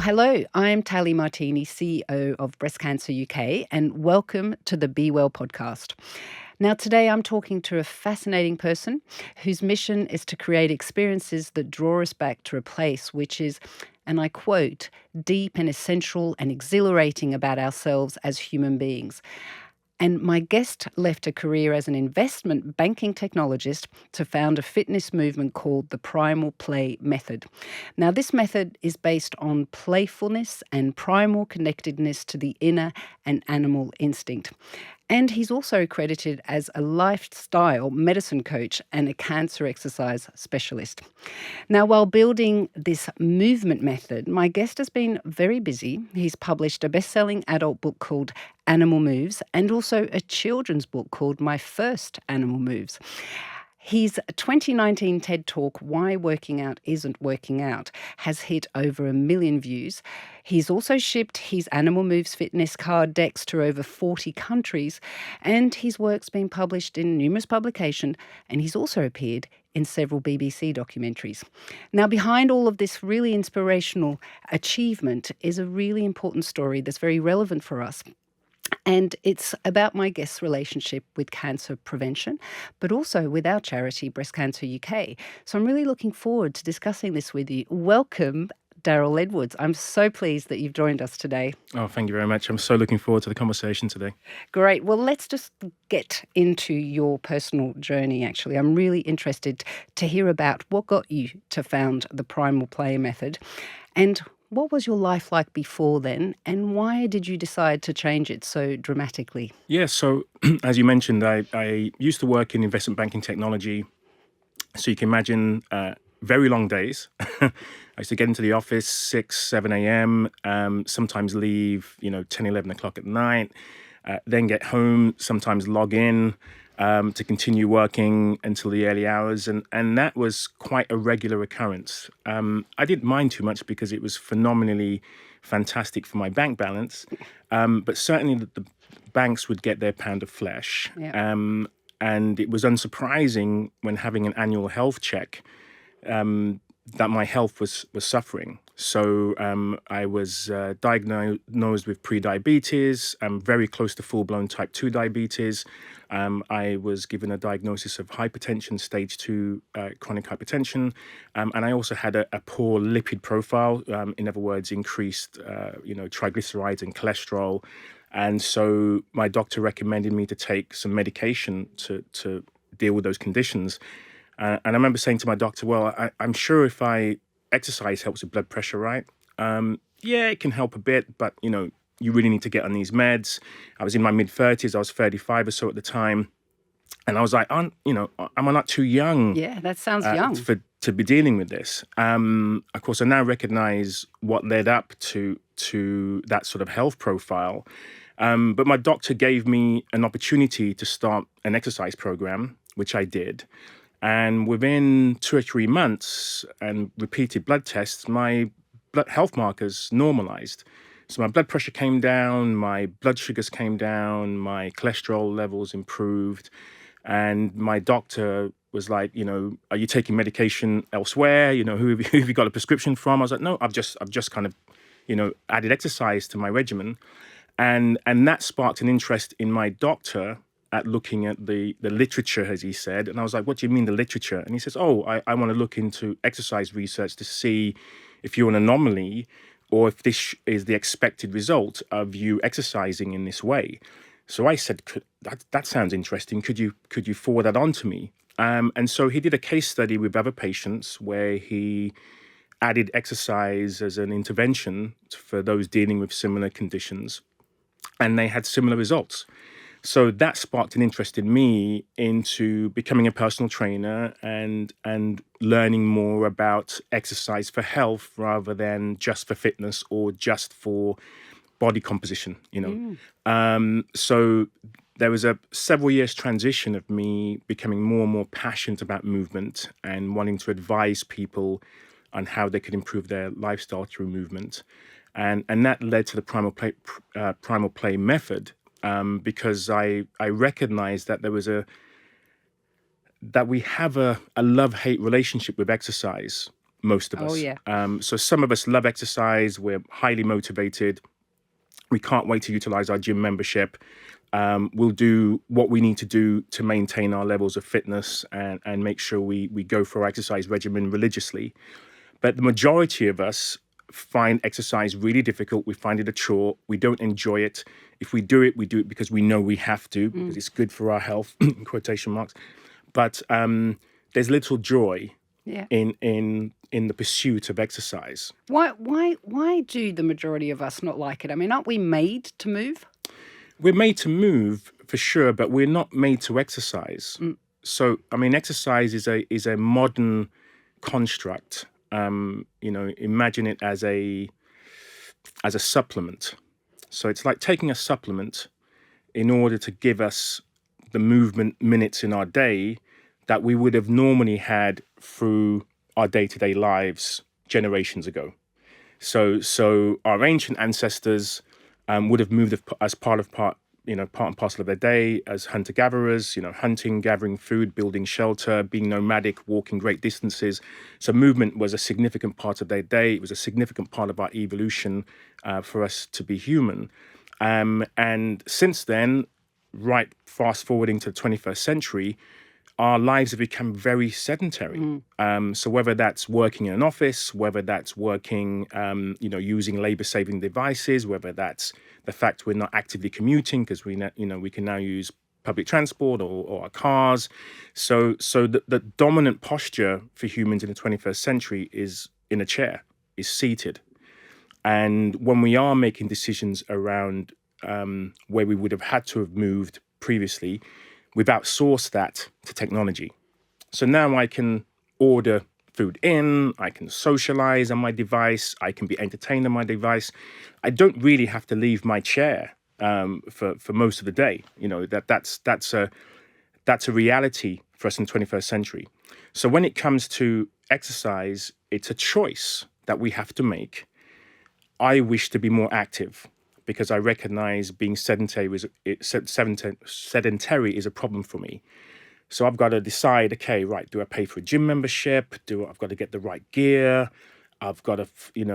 Hello, I'm Thalie Martini, CEO of Breast Cancer UK, and welcome to the Be Well podcast. Now, today I'm talking to a fascinating person whose mission is to create experiences that draw us back to a place which is, and I quote, deep and essential and exhilarating about ourselves as human beings. And my guest left a career as an investment banking technologist to found a fitness movement called the Primal Play Method. Now, this method is based on playfulness and primal connectedness to the inner and animal instinct. And he's also credited as a lifestyle medicine coach and a cancer exercise specialist. Now, while building this movement method, my guest has been very busy. He's published a best-selling adult book called Animal Moves and also a children's book called My First Animal Moves. His 2019 TED Talk, Why Working Out Isn't Working Out, has hit over 1 million views. He's also shipped his Animal Moves fitness card decks to over 40 countries, and his work's been published in numerous publications, and he's also appeared in several BBC documentaries. Now, behind all of this really inspirational achievement is a really important story that's very relevant for us. And it's about my guest's relationship with cancer prevention, but also with our charity, Breast Cancer UK. So I'm really looking forward to discussing this with you. Welcome, Darryl Edwards. I'm so pleased that you've joined us today. Oh, thank you very much. I'm so looking forward to the conversation today. Great. Well, let's just get into your personal journey, actually. I'm really interested to hear about what got you to found the Primal Play Method and what was your life like before then, and why did you decide to change it so dramatically? Yeah, so as you mentioned, I used to work in investment banking technology. So you can imagine very long days. I used to get into the office 6, 7 a.m., sometimes leave, 10, 11 o'clock at night, then get home, sometimes log in to continue working until the early hours. And that was quite a regular occurrence. I didn't mind too much because it was phenomenally fantastic for my bank balance. But certainly the banks would get their pound of flesh. Yeah. And it was unsurprising when having an annual health check that my health was suffering. So I was diagnosed with pre-diabetes. I'm very close to full-blown type 2 diabetes. I was given a diagnosis of hypertension, stage 2 chronic hypertension. And I also had a poor lipid profile. In other words, increased, triglycerides and cholesterol. And so my doctor recommended me to take some medication to deal with those conditions. And I remember saying to my doctor, well, I'm sure if I exercise helps with blood pressure, right? Yeah, it can help a bit, but, you really need to get on these meds. I was in my mid-30s. I was 35 or so at the time. And I was like, am I not too young? Yeah, that sounds young. To be dealing with this. Of course, I now recognize what led up to that sort of health profile. But my doctor gave me an opportunity to start an exercise program, which I did. And within 2 or 3 months and repeated blood tests, my blood health markers normalized. So my blood pressure came down, my blood sugars came down, my cholesterol levels improved. And my doctor was like, are you taking medication elsewhere? Who have you got a prescription from? I was like, no, I've just kind of, added exercise to my regimen. And that sparked an interest in my doctor at looking at the literature, as he said. And I was like, what do you mean the literature? And he says, I want to look into exercise research to see if you're an anomaly or if this is the expected result of you exercising in this way. So I said, that sounds interesting. Could you forward that on to me? And so he did a case study with other patients where he added exercise as an intervention for those dealing with similar conditions. And they had similar results. So that sparked an interest in me into becoming a personal trainer and learning more about exercise for health rather than just for fitness or just for body composition, So there was a several years transition of me becoming more and more passionate about movement and wanting to advise people on how they could improve their lifestyle through movement. And that led to the Primal Play Method, because I recognized that we have a love-hate relationship with exercise. most of Oh, us. yeah. So some of us love exercise. We're highly motivated. We can't wait to utilize our gym membership. We'll do what we need to do to maintain our levels of fitness and make sure we go for our exercise regimen religiously. But the majority of us find exercise really difficult. We find it a chore. We don't enjoy it. If we do it because we know we have to, because it's good for our health, in quotation marks. But there's little joy Yeah. in the pursuit of exercise. Why do the majority of us not like it? I mean, aren't we made to move? We're made to move for sure, but we're not made to exercise. So, I mean, exercise is a modern construct. Imagine it as a supplement. So it's like taking a supplement in order to give us the movement minutes in our day that we would have normally had through our day-to-day lives generations ago. So our ancient ancestors would have moved as part and parcel of their day as hunter-gatherers, hunting, gathering food, building shelter, being nomadic, walking great distances. So movement was a significant part of their day. It was a significant part of our evolution for us to be human. And since then, right fast forwarding to the 21st century, our lives have become very sedentary. So whether that's working in an office, whether that's working, using labor-saving devices, whether that's the fact we're not actively commuting because we can now use public transport or our cars. So the dominant posture for humans in the 21st century is in a chair, is seated. And when we are making decisions around where we would have had to have moved previously, we've outsourced that to technology. So now I can order food in, I can socialize on my device, I can be entertained on my device. I don't really have to leave my chair for most of the day. That's a reality for us in the 21st century. So when it comes to exercise, it's a choice that we have to make. I wish to be more active because I recognize being sedentary is a problem for me. So I've got to decide, okay, right, do I pay for a gym membership? I've got to get the right gear? I've got to,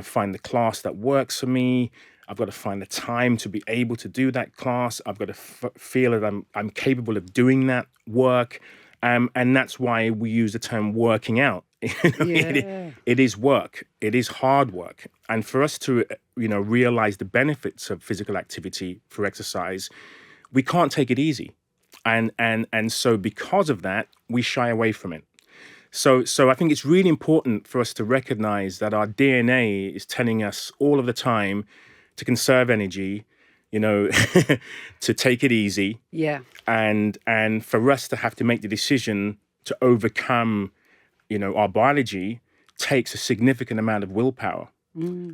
find the class that works for me. I've got to find the time to be able to do that class. I've got to feel that I'm capable of doing that work. And that's why we use the term working out. It is work. It is hard work. And for us to, realize the benefits of physical activity for exercise, we can't take it easy. And so because of that, we shy away from it. So I think it's really important for us to recognize that our DNA is telling us all of the time to conserve energy, to take it easy. Yeah. And for us to have to make the decision to overcome, our biology takes a significant amount of willpower.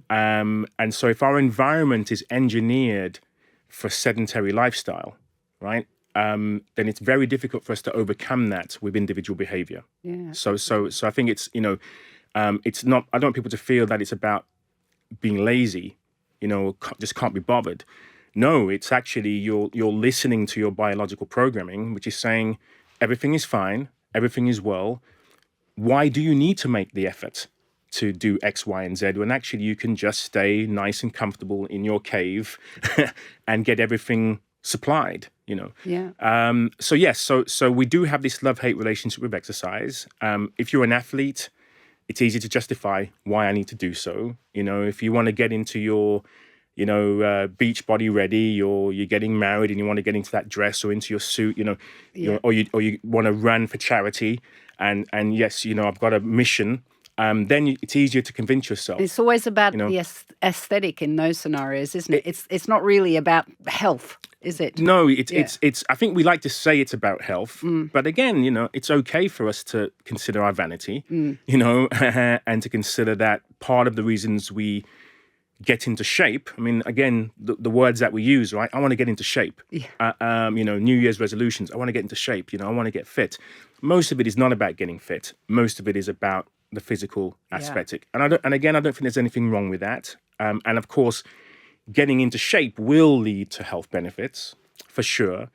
And so if our environment is engineered for sedentary lifestyle, right, then it's very difficult for us to overcome that with individual behavior. Yeah. So I think it's, it's not, I don't want people to feel that it's about being lazy, just can't be bothered. No, it's actually you're listening to your biological programming, which is saying everything is fine, everything is well. Why do you need to make the effort to do X, Y, and Z when actually you can just stay nice and comfortable in your cave and get everything supplied, Yeah. So we do have this love-hate relationship with exercise. If you're an athlete, it's easy to justify why I need to do so. If you want to get into your, beach body ready, or you're getting married and you want to get into that dress or into your suit, or you want to run for charity, and yes, I've got a mission. Then it's easier to convince yourself. It's always about the aesthetic in those scenarios, isn't it? It's not really about health, is it? No, it's. I think we like to say it's about health, but again, it's okay for us to consider our vanity, and to consider that part of the reasons we get into shape. I mean, again, the words that we use, right? I want to get into shape. Yeah. New Year's resolutions. I want to get into shape. I want to get fit. Most of it is not about getting fit. Most of it is about the physical aspect. Yeah. And again, I don't think there's anything wrong with that. And of course, getting into shape will lead to health benefits for sure.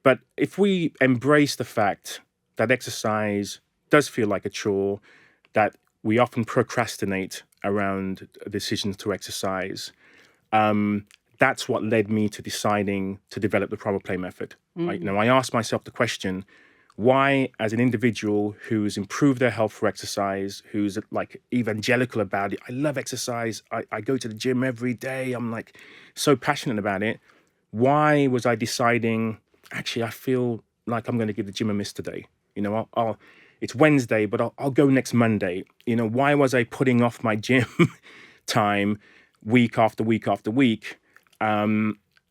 But if we embrace the fact that exercise does feel like a chore, that we often procrastinate around decisions to exercise. That's what led me to deciding to develop the Primal Play Method. I asked myself the question, why, as an individual who's improved their health for exercise, who's like evangelical about it, I love exercise, I go to the gym every day, I'm like so passionate about it, why was I deciding, actually, I feel like I'm going to give the gym a miss today? It's Wednesday, but I'll go next Monday. Why was I putting off my gym time week after week after week?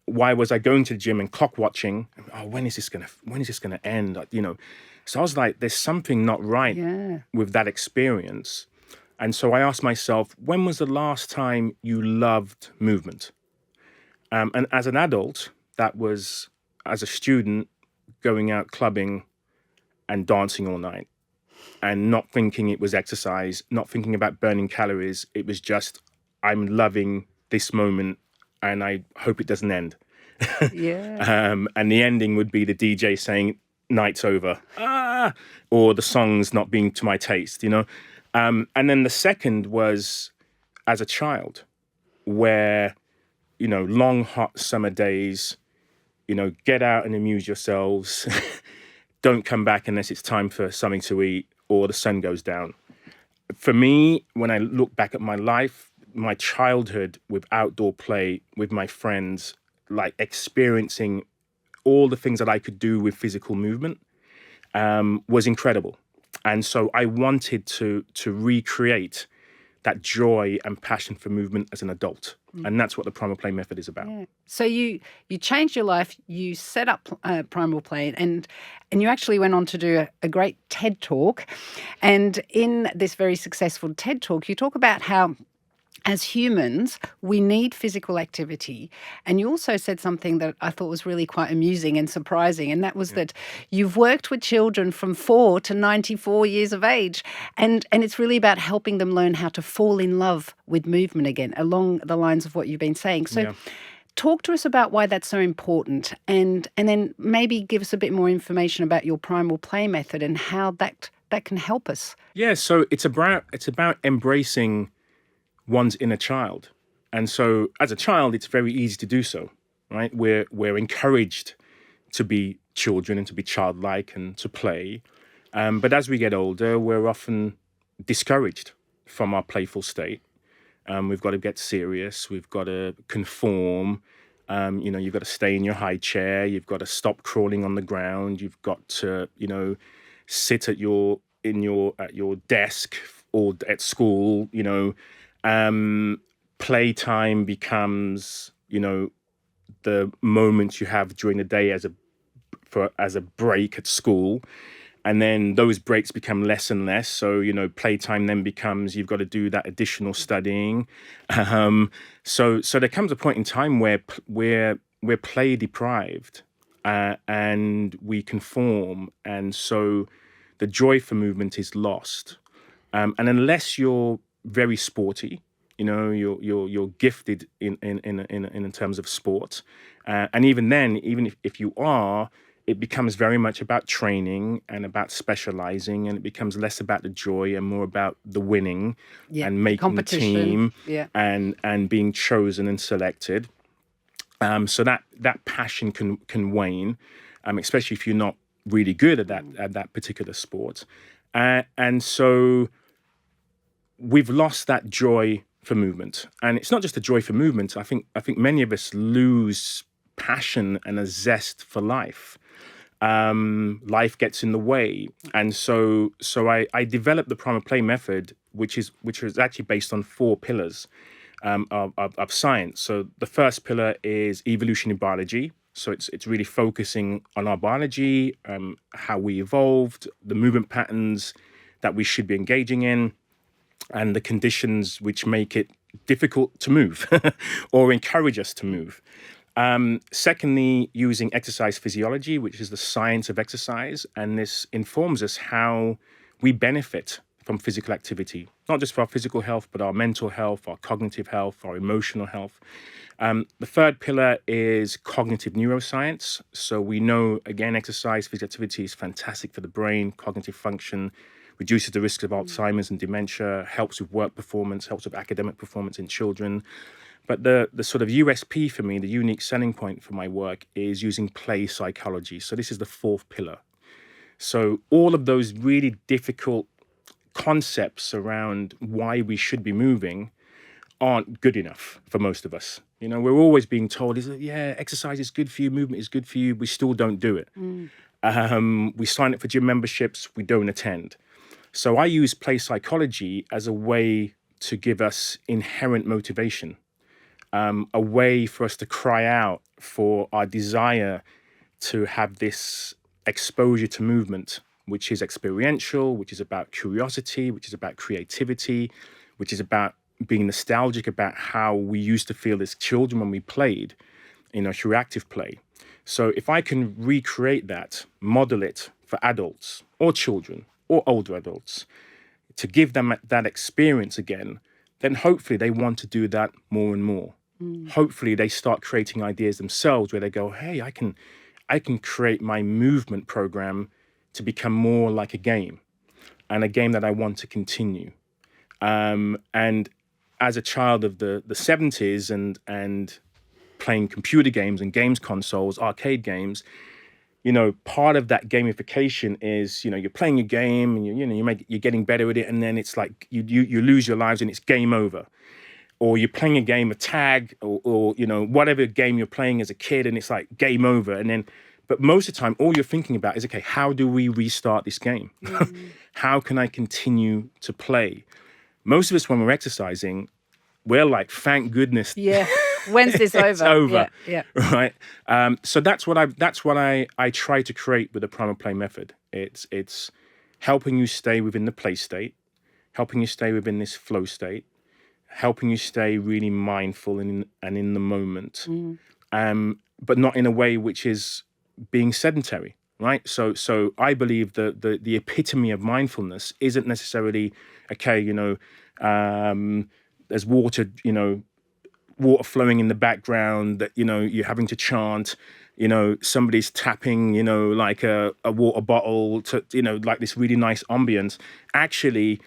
Why was I going to the gym and clock watching? Oh, when is this gonna end? So I was like, there's something not right with that experience. And so I asked myself, when was the last time you loved movement? And as an adult, that was as a student going out clubbing and dancing all night and not thinking it was exercise, not thinking about burning calories. It was just, I'm loving this moment and I hope it doesn't end. And the ending would be the DJ saying, night's over, or the songs not being to my taste, And then the second was as a child, where, long, hot summer days, get out and amuse yourselves. Don't come back unless it's time for something to eat or the sun goes down. For me, when I look back at my life, my childhood with outdoor play with my friends, like experiencing all the things that I could do with physical movement, was incredible. And so I wanted to recreate that joy and passion for movement as an adult. And that's what the Primal Play Method is about. Yeah. So you changed your life, you set up Primal Play, and you actually went on to do a great TED Talk. And in this very successful TED Talk, you talk about how, as humans, we need physical activity. And you also said something that I thought was really quite amusing and surprising, and that was that you've worked with children from 4 to 94 years of age. And it's really about helping them learn how to fall in love with movement again, along the lines of what you've been saying. So talk to us about why that's so important, and then maybe give us a bit more information about your Primal Play Method and how that can help us. Yeah, so it's about embracing one's inner child. And so as a child, it's very easy to do so, right? We're encouraged to be children and to be childlike and to play. But as we get older, we're often discouraged from our playful state. We've got to get serious. We've got to conform. You've got to stay in your high chair. You've got to stop crawling on the ground. You've got to, sit at your desk or at school, Playtime becomes, the moment you have during the day as a break at school. And then those breaks become less and less. So, playtime then becomes, you've got to do that additional studying. So there comes a point in time where we're play deprived, and we conform. And so the joy for movement is lost. And unless you're very sporty, you're gifted in terms of sport, and even then, even if you are, it becomes very much about training and about specializing, and it becomes less about the joy and more about the winning and making the team and being chosen and selected. So that passion can wane, especially if you're not really good at that particular sport, and so we've lost that joy for movement. And it's not just a joy for movement. I think many of us lose passion and a zest for life. Life gets in the way. And so I developed the Primal Play Method, which is actually based on 4 pillars of science. So the first pillar is evolutionary biology. So it's really focusing on our biology, how we evolved, the movement patterns that we should be engaging in, and the conditions which make it difficult to move or encourage us to move. Secondly, using exercise physiology, which is the science of exercise, and this informs us how we benefit from physical activity, not just for our physical health, but our mental health, our cognitive health, our emotional health. The third pillar is cognitive neuroscience. So we know, again, exercise, physical activity is fantastic for the brain, cognitive function, reduces the risk of Alzheimer's and dementia, helps with work performance, helps with academic performance in children. But the sort of USP for me, the unique selling point for my work, is using play psychology. So this is the fourth pillar. So all of those really difficult concepts around why we should be moving aren't good enough for most of us. You know, we're always being told, exercise is good for you, movement is good for you. We still don't do it. We sign up for gym memberships, we don't attend. So I use play psychology as a way to give us inherent motivation, a way for us to cry out for our desire to have this exposure to movement, which is experiential, which is about curiosity, which is about creativity, which is about being nostalgic about how we used to feel as children when we played, through active play. So if I can recreate that, model it for adults or children or older adults, to give them that experience again, then hopefully they want to do that more and more. Hopefully they start creating ideas themselves where they go, hey, I can create my movement program to become more like a game, and a game that I want to continue. And as a child of the 70s and playing computer games and games consoles, arcade games, part of that gamification is, you're playing a game and you're getting better at it, and then it's like you lose your lives and it's game over. Or you're playing a game of tag or whatever game you're playing as a kid, and it's like game over. But most of the time, all you're thinking about is, okay, how do we restart this game? How can I continue to play? Most of us, when we're exercising, we're like, thank goodness. Yeah. When's this over? It's over. Yeah. Right. So that's what I try to create with the Primal Play Method. It's helping you stay within the play state, helping you stay within this flow state, helping you stay really mindful and in the moment, but not in a way which is being sedentary, right? So I believe that the epitome of mindfulness isn't necessarily, okay, there's water flowing in the background that, you're having to chant, somebody's tapping, like a water bottle to, like this really nice ambience. Actually,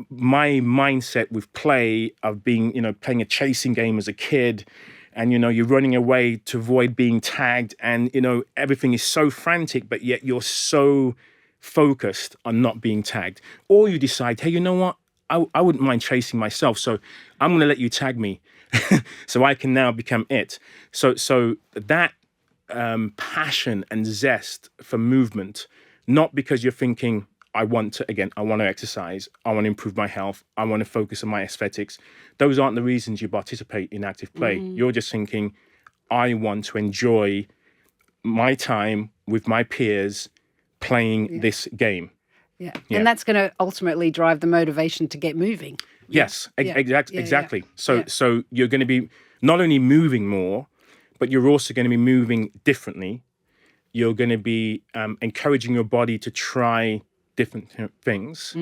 my mindset with play of being, playing a chasing game as a kid, and, you're running away to avoid being tagged, and, everything is so frantic, but yet you're so focused on not being tagged. Or you decide, hey, you know what? I wouldn't mind chasing myself, so I'm going to let you tag me so I can now become it. So that passion and zest for movement, not because you're thinking, I want to exercise, I want to improve my health, I want to focus on my aesthetics. Those aren't the reasons you participate in active play. You're just thinking, I want to enjoy my time with my peers playing this game. Yeah. And that's going to ultimately drive the motivation to get moving. Yes, exactly. So you're going to be not only moving more, but you're also going to be moving differently. You're going to be encouraging your body to try different things.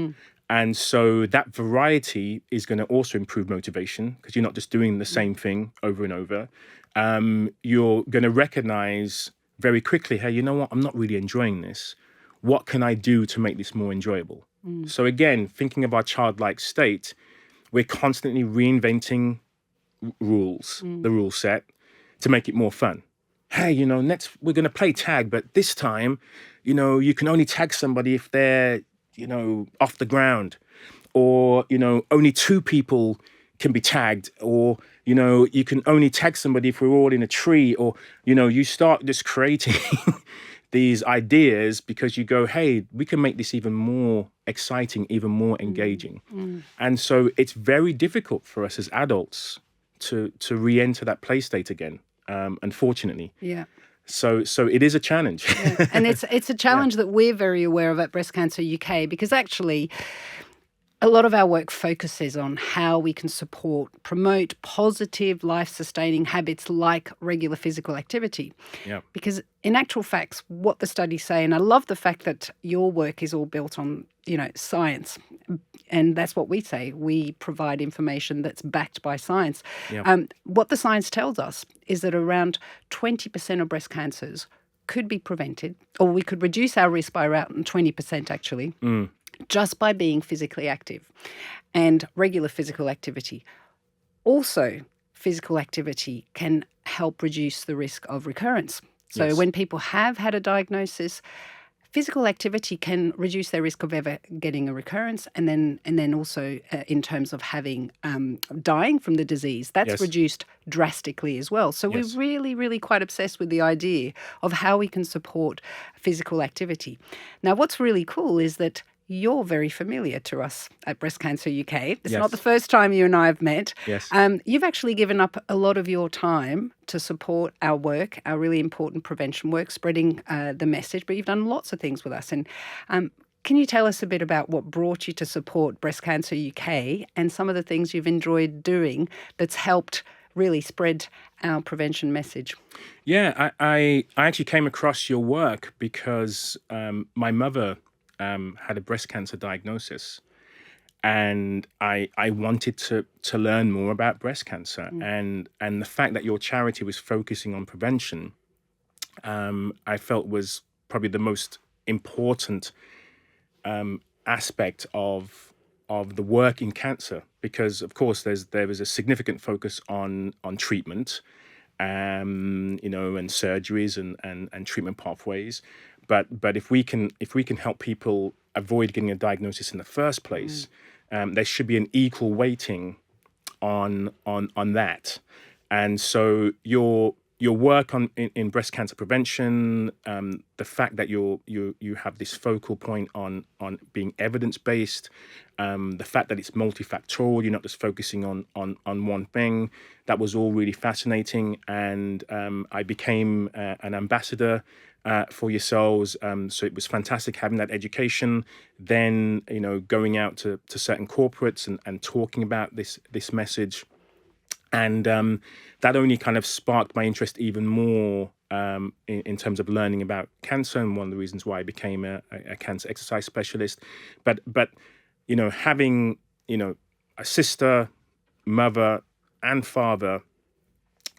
And so that variety is going to also improve motivation, because you're not just doing the same thing over and over. You're going to recognize very quickly, hey, you know what? I'm not really enjoying this. What can I do to make this more enjoyable? So again, thinking of our childlike state, we're constantly reinventing rules, the rule set, to make it more fun. Hey, we're going to play tag, but this time, you can only tag somebody if they're, off the ground, or, only two people can be tagged, or, you can only tag somebody if we're all in a tree, or, you start just creating these ideas because you go, hey, we can make this even more exciting, even more engaging. And so it's very difficult for us as adults to re-enter that play state again, unfortunately. Yeah. So it is a challenge. Yeah. And it's a challenge that we're very aware of at Breast Cancer UK, because actually a lot of our work focuses on how we can promote positive life-sustaining habits like regular physical activity. Yeah. Because in actual facts, what the studies say, and I love the fact that your work is all built on, science, and that's what we say. We provide information that's backed by science. Yeah. What the science tells us is that around 20% of breast cancers could be prevented, or we could reduce our risk by around 20% actually. just by being physically active and regular physical activity. Also, physical activity can help reduce the risk of recurrence. So Yes. when people have had a diagnosis, physical activity can reduce their risk of ever getting a recurrence, and then also in terms of having dying from the disease, that's Yes. reduced drastically as well. So Yes. we're really, really quite obsessed with the idea of how we can support physical activity. Now, what's really cool is that you're very familiar to us at Breast Cancer UK. It's not the Yes. first time you and I have met. Yes. You've actually given up a lot of your time to support our work, our really important prevention work, spreading the message, but you've done lots of things with us. And can you tell us a bit about what brought you to support Breast Cancer UK and some of the things you've enjoyed doing that's helped really spread our prevention message? Yeah, I actually came across your work because my mother had a breast cancer diagnosis, and I wanted to learn more about breast cancer, and the fact that your charity was focusing on prevention, I felt was probably the most important aspect of the work in cancer, because of course there is a significant focus on treatment, and surgeries and treatment pathways. But if we can help people avoid getting a diagnosis in the first place, there should be an equal weighting on that. And so your work in breast cancer prevention, the fact that you have this focal point on being evidence based, the fact that it's multifactorial, you're not just focusing on one thing, that was all really fascinating. And I became an ambassador for yourselves. So it was fantastic having that education. Then going out to certain corporates and talking about this message. And that only kind of sparked my interest even more in terms of learning about cancer, and one of the reasons why I became a cancer exercise specialist. But having a sister, mother, and father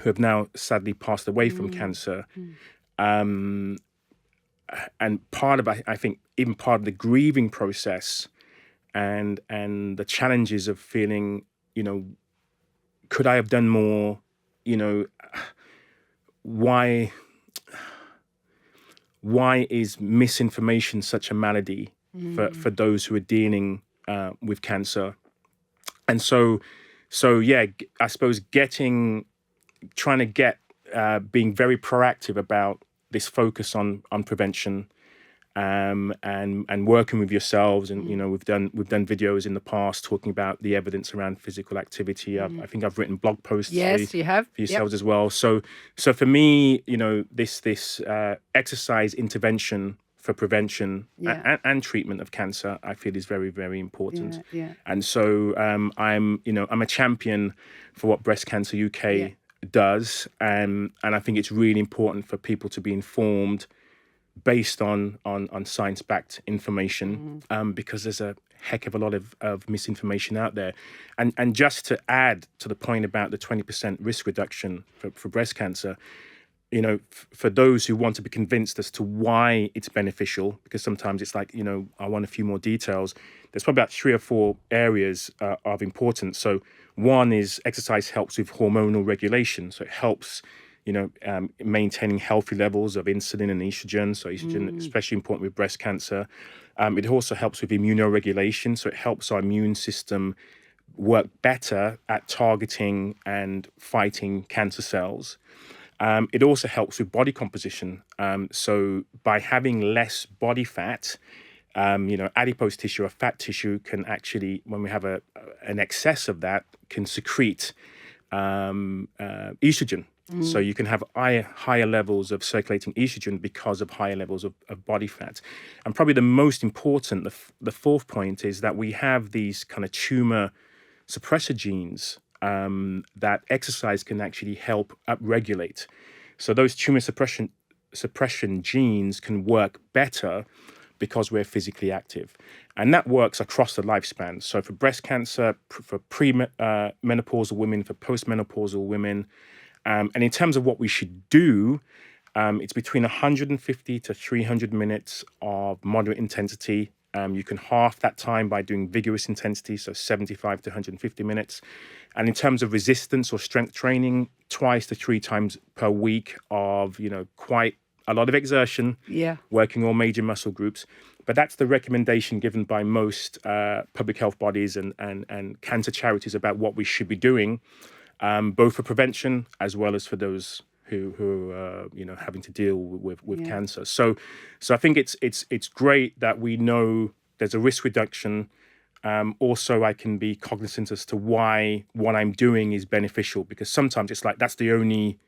who have now sadly passed away from cancer, and part of I think even part of the grieving process, and the challenges of feeling could I have done more? Why is misinformation such a malady for those who are dealing with cancer? And so yeah, I suppose trying to get being very proactive about this focus on prevention, and working with yourselves, and we've done videos in the past talking about the evidence around physical activity. I think I've written blog posts Yes, you have. for yourselves as well. So for me, this exercise intervention for prevention and treatment of cancer, I feel is very, very important. Yeah. And so I'm a champion for what Breast Cancer UK does, and I think it's really important for people to be informed based on science-backed information, because there's a heck of a lot of misinformation out there. And just to add to the point about the 20% risk reduction for breast cancer, for those who want to be convinced as to why it's beneficial, because sometimes it's like, I want a few more details, there's probably about 3 or 4 areas of importance. So one is exercise helps with hormonal regulation. So it helps maintaining healthy levels of insulin and estrogen. So estrogen, especially important with breast cancer. It also helps with immunoregulation. So it helps our immune system work better at targeting and fighting cancer cells. It also helps with body composition. So by having less body fat, adipose tissue or fat tissue can actually, when we have an excess of that, can secrete estrogen. So you can have higher levels of circulating estrogen because of higher levels of body fat. And probably the most important, the fourth point, is that we have these kind of tumor suppressor genes that exercise can actually help upregulate. So those tumor suppression genes can work better because we're physically active. And that works across the lifespan. So for breast cancer, for pre-menopausal women, for postmenopausal women. And in terms of what we should do, it's between 150 to 300 minutes of moderate intensity You can half that time by doing vigorous intensity, so 75 to 150 minutes. And in terms of resistance or strength training, 2 to 3 times per week of, quite a lot of exertion, working all major muscle groups. But that's the recommendation given by most public health bodies and cancer charities about what we should be doing, both for prevention as well as for those who are having to deal with cancer. So I think it's great that we know there's a risk reduction. Also, I can be cognizant as to why what I'm doing is beneficial, because sometimes it's like that's the only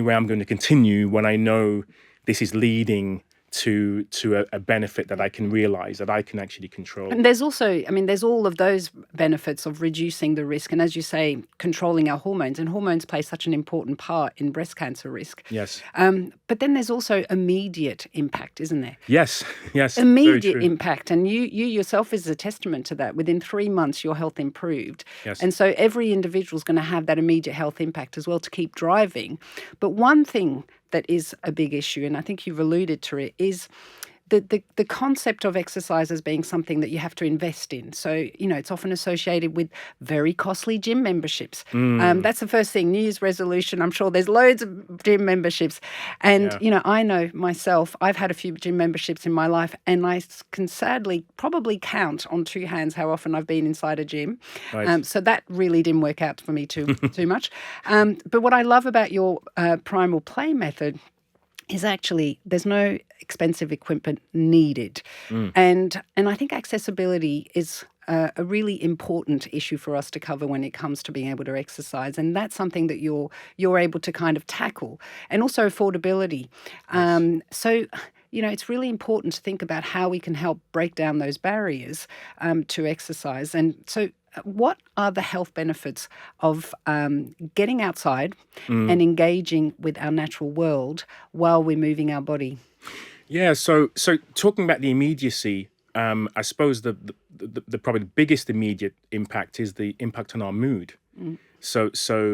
way I'm going to continue when I know this is leading to a benefit that I can realize, that I can actually control. And there's also, there's all of those benefits of reducing the risk. And as you say, controlling our hormones. And hormones play such an important part in breast cancer risk. Yes. But then there's also immediate impact, isn't there? Yes. Immediate impact. And you yourself is a testament to that. Within 3 months, your health improved. Yes. And so every individual is going to have that immediate health impact as well to keep driving. But one thing that is a big issue, and I think you've alluded to it, is the concept of exercise as being something that you have to invest in. So, it's often associated with very costly gym memberships. That's the first thing, New Year's resolution. I'm sure there's loads of gym memberships. And, I know myself, I've had a few gym memberships in my life, and I can sadly probably count on 2 hands how often I've been inside a gym. Right. So that really didn't work out for me too much. But what I love about your Primal Play method is actually there's no expensive equipment needed. And I think accessibility is a really important issue for us to cover when it comes to being able to exercise. And that's something that you're able to kind of tackle. And also affordability. Yes. So it's really important to think about how we can help break down those barriers to exercise. And so what are the health benefits of getting outside and engaging with our natural world while we're moving our body? Yeah, so talking about the immediacy, I suppose the probably the biggest immediate impact is the impact on our mood. So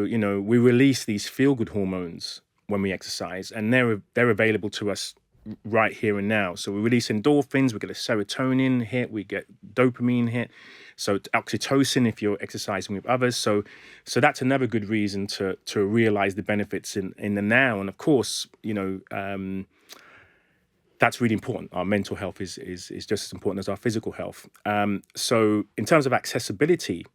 we release these feel-good hormones when we exercise, and they're available to us right here and now. So we release endorphins, we get a serotonin hit, we get dopamine hit, so oxytocin if you're exercising with others. So that's another good reason to realize the benefits in the now. And of course, that's really important. Our mental health is just as important as our physical health. So in terms of accessibility,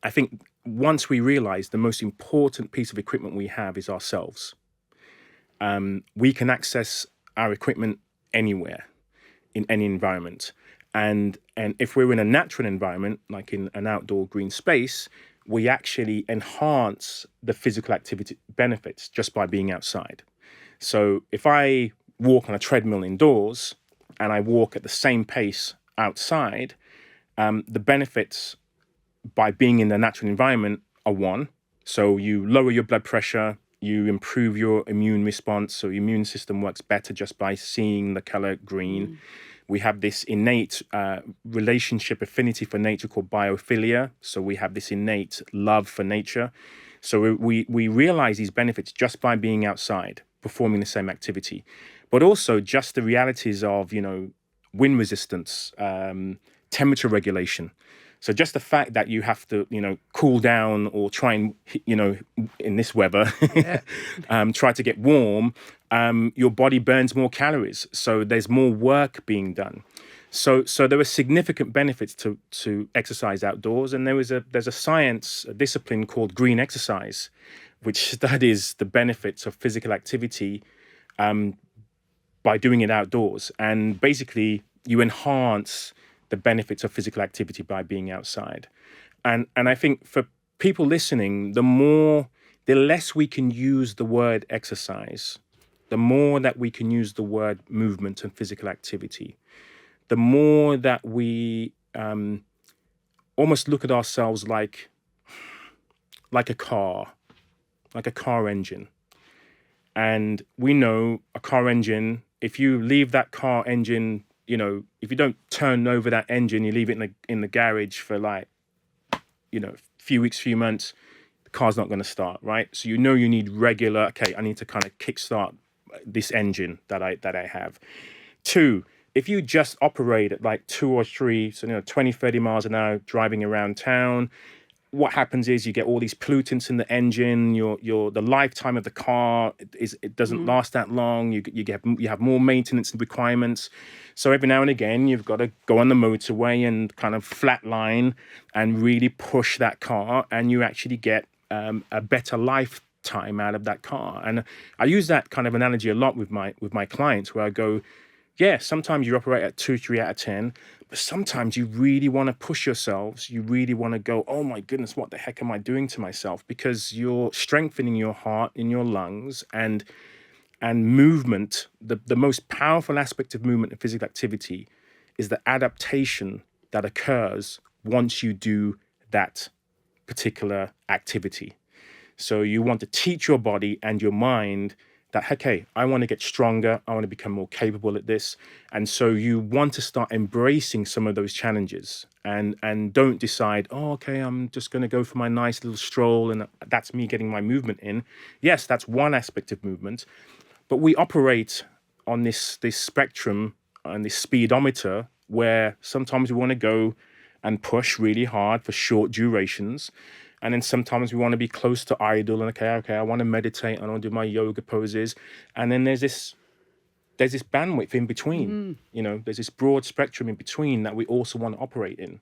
I think once we realize the most important piece of equipment we have is ourselves, we can access our equipment anywhere, in any environment. And if we're in a natural environment, like in an outdoor green space, we actually enhance the physical activity benefits just by being outside. So if I walk on a treadmill indoors and I walk at the same pace outside, the benefits by being in the natural environment are one. So you lower your blood pressure, you improve your immune response, so your immune system works better just by seeing the color green. We have this innate relationship affinity for nature called biophilia. So we have this innate love for nature. So we realize these benefits just by being outside, performing the same activity. But also just the realities of, wind resistance, temperature regulation. So just the fact that you have to, cool down or try and, in this weather, try to get warm, your body burns more calories. So there's more work being done. So there are significant benefits to exercise outdoors. And there's a science, a discipline called green exercise, which studies the benefits of physical activity by doing it outdoors. And basically, you enhance the benefits of physical activity by being outside. And I think for people listening, the less we can use the word exercise, the more that we can use the word movement and physical activity, the more that we almost look at ourselves like a car engine. And we know a car engine, if you leave that car engine, if you don't turn over that engine, you leave it in the garage for few weeks, few months, the car's not going to start, right? So you need regular, I need to kind of kickstart this engine that I have. 2, if you just operate at like 2 or 3, so 20, 30 miles an hour driving around town, what happens is you get all these pollutants in the engine. The lifetime of the car it doesn't last that long. You have more maintenance requirements. So every now and again, you've got to go on the motorway and kind of flatline and really push that car, and you actually get a better lifetime out of that car. And I use that kind of analogy a lot with my clients, where I go, yeah, sometimes you operate at 2, 3 out of 10, but sometimes you really want to push yourselves. You really want to go, oh my goodness, what the heck am I doing to myself? Because you're strengthening your heart in your lungs, and movement. The most powerful aspect of movement and physical activity is the adaptation that occurs once you do that particular activity. So you want to teach your body and your mind that, okay, I want to get stronger. I want to become more capable at this. And so you want to start embracing some of those challenges, and don't decide, oh, okay, I'm just going to go for my nice little stroll and that's me getting my movement in. Yes, that's one aspect of movement, but we operate on this spectrum and this speedometer, where sometimes we want to go and push really hard for short durations. And then sometimes we want to be close to idle and okay, I want to meditate, I want to do my yoga poses. And then there's this bandwidth in between. There's this broad spectrum in between that we also want to operate in.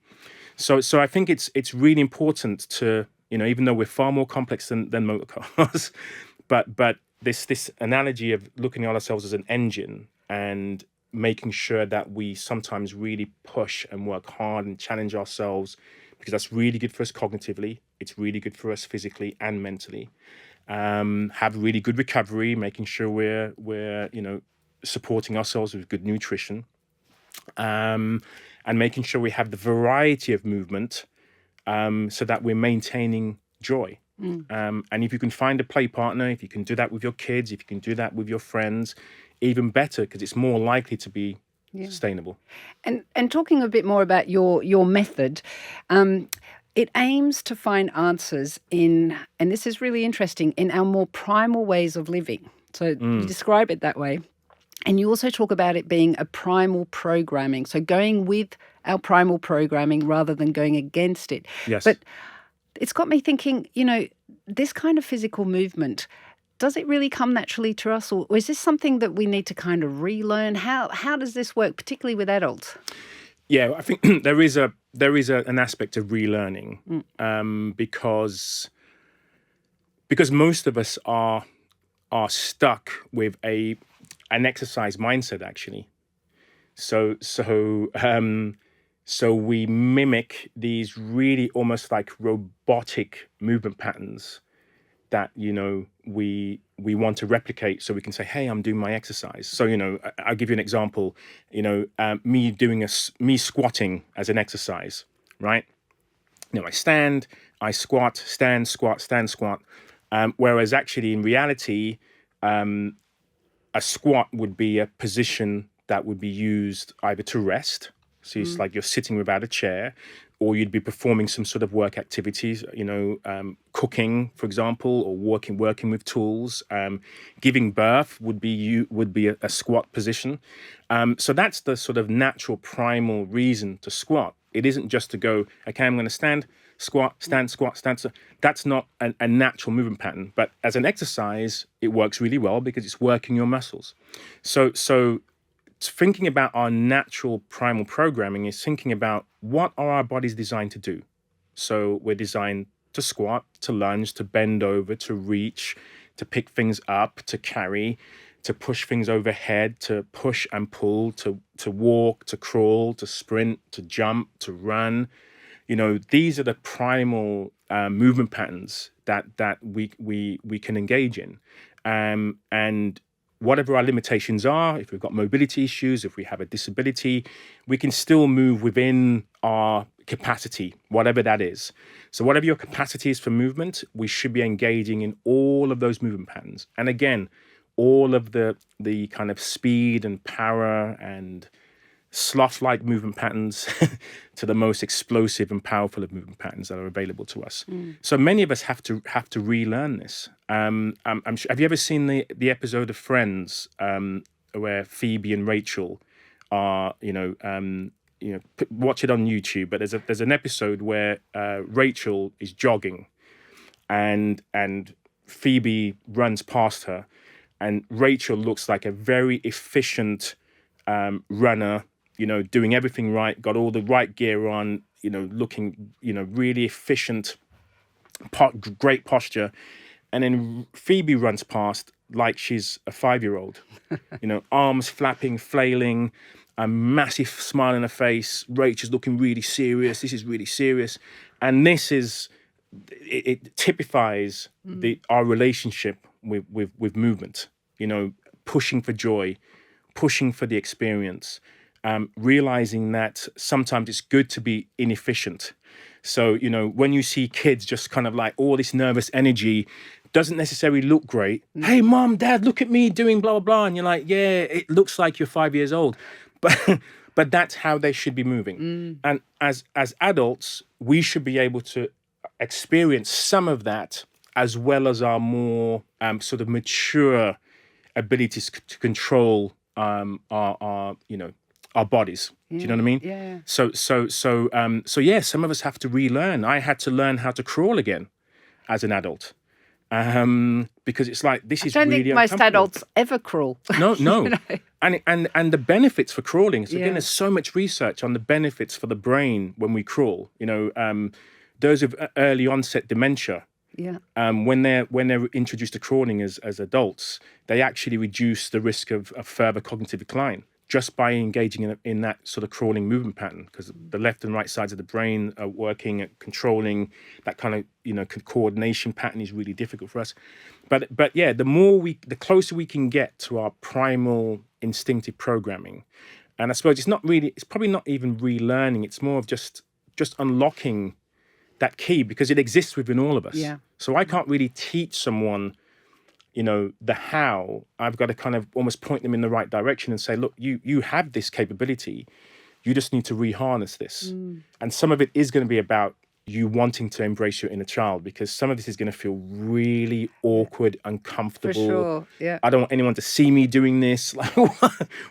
So I think it's really important to, even though we're far more complex than motor cars, but this analogy of looking at ourselves as an engine and making sure that we sometimes really push and work hard and challenge ourselves, because that's really good for us cognitively. It's really good for us physically and mentally. Have really good recovery, making sure we're supporting ourselves with good nutrition, and making sure we have the variety of movement, so that we're maintaining joy. And if you can find a play partner, if you can do that with your kids, if you can do that with your friends, even better, because it's more likely to be sustainable. And talking a bit more about your method, it aims to find answers in, and this is really interesting, in our more primal ways of living. So you describe it that way. And you also talk about it being a primal programming, so going with our primal programming rather than going against it. Yes. But it's got me thinking, this kind of physical movement, does it really come naturally to us, or is this something that we need to kind of relearn? How does this work, particularly with adults? Yeah, I think there is an aspect of relearning, because most of us are stuck with an exercise mindset, actually. So we mimic these really almost like robotic movement patterns that we want to replicate, so we can say, hey, I'm doing my exercise. So I'll give you an example. Me squatting as an exercise, right? I stand, I squat, stand, squat, stand, squat. Whereas actually in reality, a squat would be a position that would be used either to rest. So it's like you're sitting without a chair, or you'd be performing some sort of work activities, cooking, for example, or working with tools. Giving birth would be a squat position. So that's the sort of natural primal reason to squat. It isn't just to go, okay, I'm going to stand, squat, stand, squat, stand. So that's not a natural movement pattern. But as an exercise, it works really well because it's working your muscles. So thinking about our natural primal programming is thinking about what are our bodies designed to do. So we're designed to squat, to lunge, to bend over, to reach, to pick things up, to carry, to push things overhead, to push and pull, to walk, to crawl, to sprint, to jump, to run. These are the primal movement patterns that we can engage in. And whatever our limitations are, if we've got mobility issues, if we have a disability, we can still move within our capacity, whatever that is. So whatever your capacity is for movement, we should be engaging in all of those movement patterns. And again, all of the kind of speed and power and sloth-like movement patterns to the most explosive and powerful of movement patterns that are available to us. So many of us have to relearn this. I'm sure, have you ever seen the episode of Friends where Phoebe and Rachel are, watch it on YouTube. But there's an episode where Rachel is jogging, and Phoebe runs past her, and Rachel looks like a very efficient runner, doing everything right, got all the right gear on, looking, really efficient, great posture. And then Phoebe runs past like she's a 5-year-old, arms flapping, flailing, a massive smile on her face. Rachel's looking really serious. This is really serious. And it typifies our relationship with movement, pushing for joy, pushing for the experience, realizing that sometimes it's good to be inefficient. So, when you see kids just kind of like all this nervous energy, doesn't necessarily look great. Hey, mom, dad, look at me doing blah, blah, blah. And you're like, yeah, it looks like you're 5 years old. But that's how they should be moving. And as adults, we should be able to experience some of that, as well as our more sort of mature abilities to control our bodies. Do you know what I mean? Yeah. So yeah, some of us have to relearn. I had to learn how to crawl again as an adult. Because it's like, this is really uncomfortable. I don't think most adults ever crawl. No. And the benefits for crawling. So again, there's so much research on the benefits for the brain when we crawl. Those with early onset dementia, when they're introduced to crawling as adults, they actually reduce the risk of further cognitive decline just by engaging in that sort of crawling movement pattern, because the left and right sides of the brain are working at controlling that kind of coordination pattern is really difficult for us. But yeah, the closer we can get to our primal instinctive programming, and I suppose it's probably not even relearning. It's more of just unlocking that key, because it exists within all of us. Yeah. So I can't really teach someone, the how. I've got to kind of almost point them in the right direction and say, look, you have this capability. You just need to reharness this. And some of it is going to be about you wanting to embrace your inner child, because some of this is going to feel really awkward, uncomfortable. For sure, yeah. I don't want anyone to see me doing this. Like,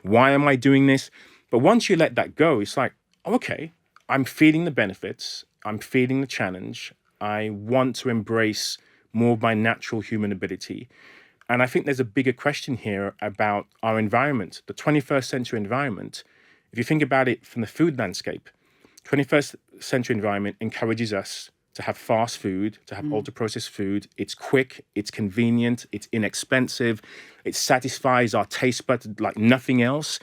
why am I doing this? But once you let that go, it's like, okay, I'm feeling the benefits. I'm feeling the challenge. I want to embrace more of my natural human ability. And I think there's a bigger question here about our environment, the 21st century environment. If you think about it from the food landscape, 21st century environment encourages us to have fast food, to have ultra-processed food. It's quick, it's convenient, it's inexpensive, it satisfies our taste buds like nothing else.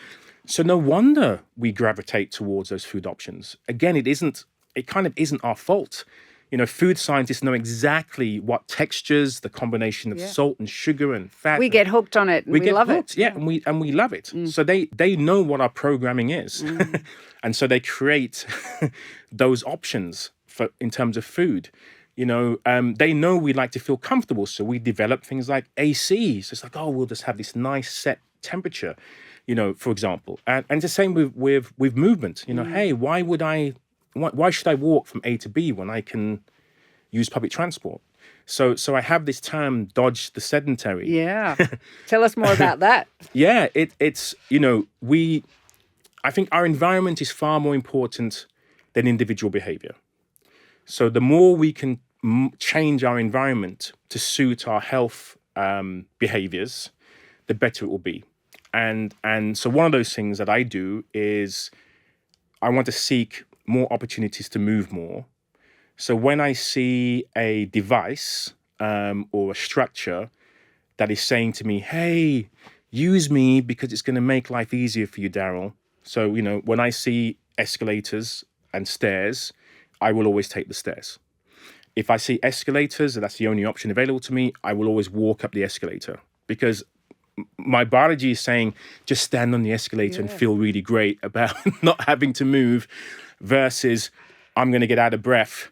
So no wonder we gravitate towards those food options. Again, it kind of isn't our fault. Food scientists know exactly what textures, the combination of salt and sugar and fat. We get hooked on it and we love it. Yeah, and we love it. So they know what our programming is. And so they create those options in terms of food. They know we like to feel comfortable, so we develop things like AC. So it's like, we'll just have this nice set temperature, for example. And it's the same with movement. Hey, why should I walk from A to B when I can use public transport? So I have this term, dodge the sedentary. Yeah. Tell us more about that. Yeah, it's I think our environment is far more important than individual behavior. So the more we can change our environment to suit our health behaviors, the better it will be. And so one of those things that I do is I want to seek more opportunities to move more. So when I see a device or a structure that is saying to me, hey, use me because it's going to make life easier for you, Darryl. So, when I see escalators and stairs, I will always take the stairs. If I see escalators, and that's the only option available to me, I will always walk up the escalator, because my biology is saying just stand on the escalator and feel really great about not having to move, versus I'm going to get out of breath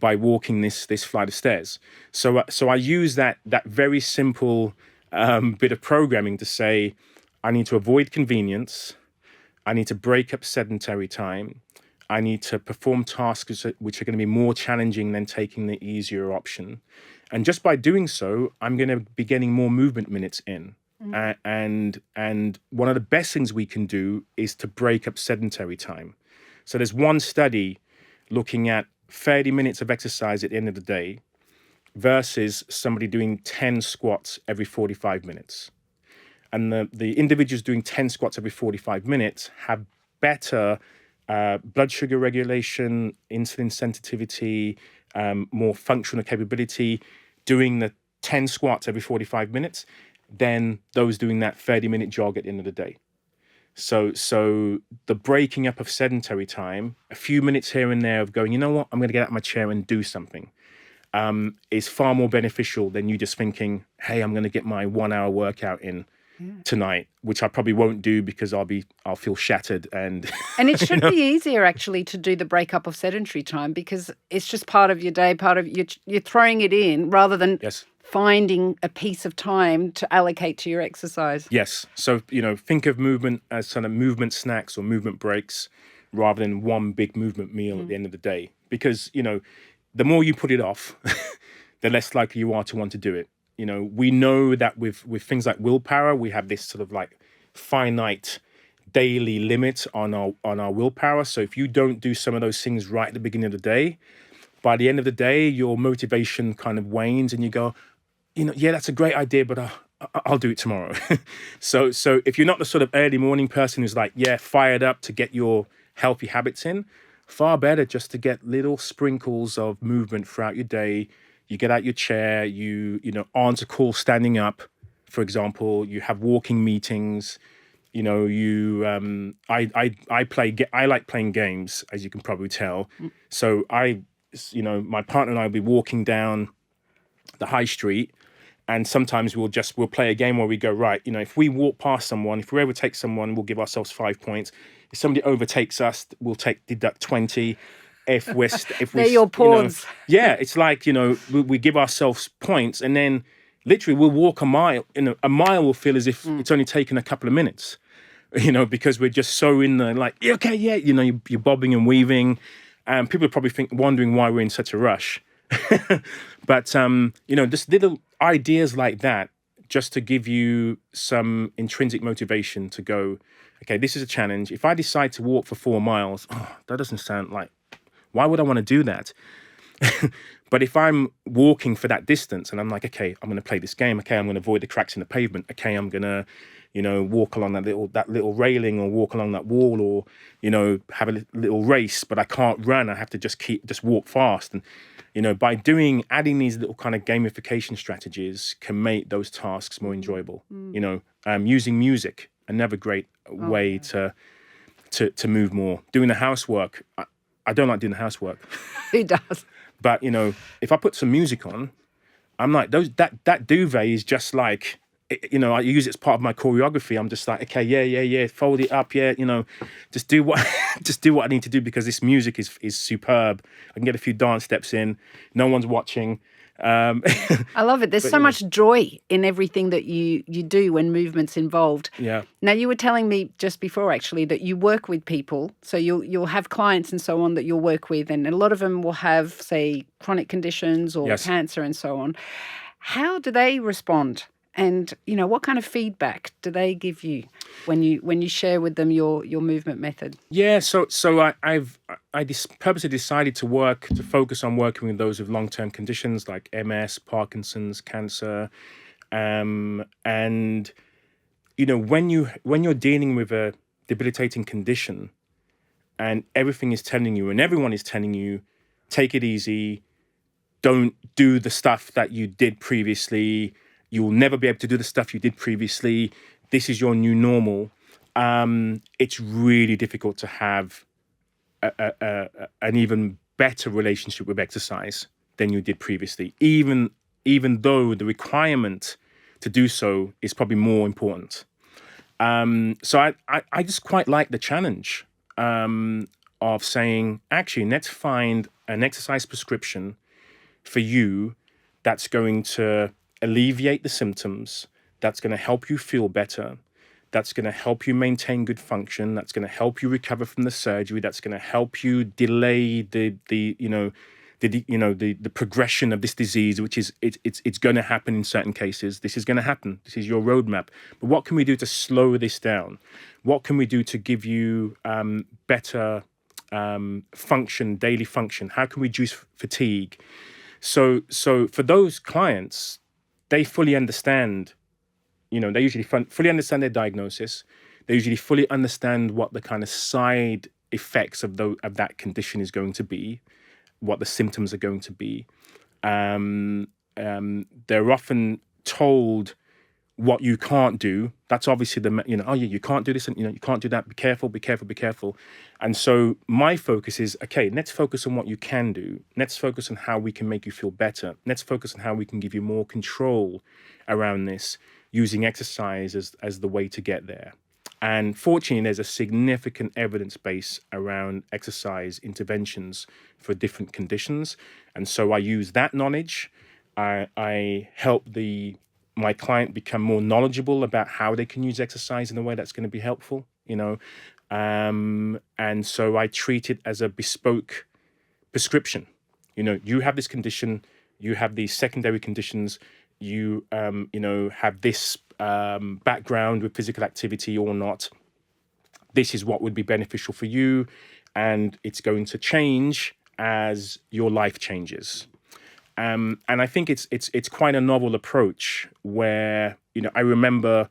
by walking this flight of stairs. So I use that very simple bit of programming to say I need to avoid convenience, I need to break up sedentary time, I need to perform tasks which are going to be more challenging than taking the easier option. And just by doing so, I'm going to be getting more movement minutes in. And one of the best things we can do is to break up sedentary time. So there's one study looking at 30 minutes of exercise at the end of the day versus somebody doing 10 squats every 45 minutes. And the individuals doing 10 squats every 45 minutes have better blood sugar regulation, insulin sensitivity, more functional capability doing the 10 squats every 45 minutes than those doing that 30-minute jog at the end of the day. So the breaking up of sedentary time, a few minutes here and there of going, you know what, I'm going to get out of my chair and do something, is far more beneficial than you just thinking, hey, I'm going to get my 1 hour workout in tonight, which I probably won't do because I'll feel shattered. And it should be easier actually to do the breakup of sedentary time because it's just part of your day, part of you're throwing it in rather than finding a piece of time to allocate to your exercise. Yes. So, think of movement as sort of movement snacks or movement breaks rather than one big movement meal at the end of the day. Because, the more you put it off, the less likely you are to want to do it. We know that with things like willpower, we have this sort of like finite daily limit on our willpower. So if you don't do some of those things right at the beginning of the day, by the end of the day, your motivation kind of wanes and you go, yeah, that's a great idea, but I'll do it tomorrow. So if you're not the sort of early morning person who's like, fired up to get your healthy habits in, far better just to get little sprinkles of movement throughout your day. You get out your chair, you answer calls standing up, for example, you have walking meetings, I like playing games, as you can probably tell. So my partner and I will be walking down the high street, and sometimes we'll play a game where we go, right, if we walk past someone, if we overtake someone, we'll give ourselves 5 points. If somebody overtakes us, we'll deduct 20. If they're your pawns. It's like, we give ourselves points and then literally we'll walk a mile. A mile will feel as if it's only taken a couple of minutes, because we're just so in the like, okay, yeah, you're bobbing and weaving. And people are probably wondering why we're in such a rush. But, just little ideas like that, just to give you some intrinsic motivation to go, okay, this is a challenge. If I decide to walk for 4 miles, that doesn't sound like, why would I want to do that? But if I'm walking for that distance and I'm like, okay, I'm going to play this game. Okay, I'm going to avoid the cracks in the pavement. Okay, I'm going to, walk along that little railing or walk along that wall or, have a little race, but I can't run. I have to just walk fast. And, by adding these little kind of gamification strategies can make those tasks more enjoyable. Using music, another great way to move more. Doing the housework. I don't like doing the housework. Who does? But, if I put some music on, I'm like, that duvet is just like, I use it as part of my choreography. I'm just like, okay, yeah, fold it up, just do what I need to do because this music is superb. I can get a few dance steps in. No one's watching. I love it. There's so much joy in everything that you do when movement's involved. Yeah. Now, you were telling me just before, actually, that you work with people. So you'll have clients and so on that you'll work with, and a lot of them will have, say, chronic conditions or cancer and so on. How do they respond? And, what kind of feedback do they give you when you share with them your movement method? Yeah, so I purposely decided to focus on working with those with long-term conditions like MS, Parkinson's, cancer, and when you're dealing with a debilitating condition, and everything is telling you, and everyone is telling you, take it easy, don't do the stuff that you did previously. You'll never be able to do the stuff you did previously. This is your new normal. It's really difficult to have an even better relationship with exercise than you did previously, even though the requirement to do so is probably more important. So I just quite like the challenge of saying, actually, let's find an exercise prescription for you that's going to alleviate the symptoms, that's going to help you feel better, that's going to help you maintain good function, that's going to help you recover from the surgery, that's going to help you delay the the progression of this disease, which is it's going to happen in certain cases. This is going to happen. This is your roadmap. But what can we do to slow this down? What can we do to give you better daily function? How can we reduce fatigue? So for those clients, they fully understand. They usually fully understand their diagnosis. They usually fully understand what the kind of side effects of that condition is going to be, what the symptoms are going to be. They're often told what you can't do. That's obviously you can't do this, and you can't do that. Be careful, be careful, be careful. And so my focus is, okay, let's focus on what you can do. Let's focus on how we can make you feel better. Let's focus on how we can give you more control around this, using exercise as the way to get there. And fortunately, there's a significant evidence base around exercise interventions for different conditions. And so I use that knowledge. I help my client become more knowledgeable about how they can use exercise in a way that's going to be helpful, and so I treat it as a bespoke prescription. You have this condition, you have these secondary conditions, you have this background with physical activity or not. This is what would be beneficial for you, and it's going to change as your life changes. And I think it's quite a novel approach where I remember